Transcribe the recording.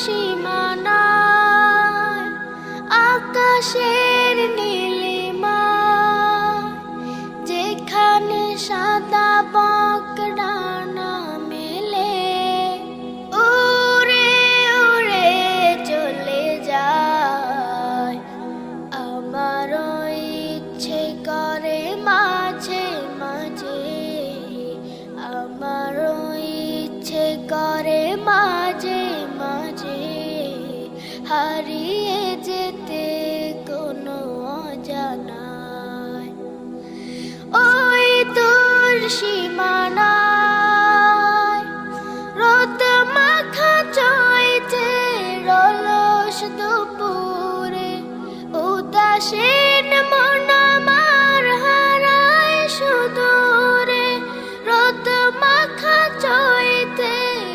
সীমানায় আকাশের নীলিমা, যেখানে সাদা বক ডানা মেলে উড়ে উড়ে চলে যায়। আমারও ইচ্ছে করে মাঝে মাঝে, আমারও ইচ্ছে করে মাঝে মাঝে হারিয়ে যেতে কোনো অজানায়। ওই দূর সীমানায় রোদ মাখা চৈতে রলস দুপুরে উদাসে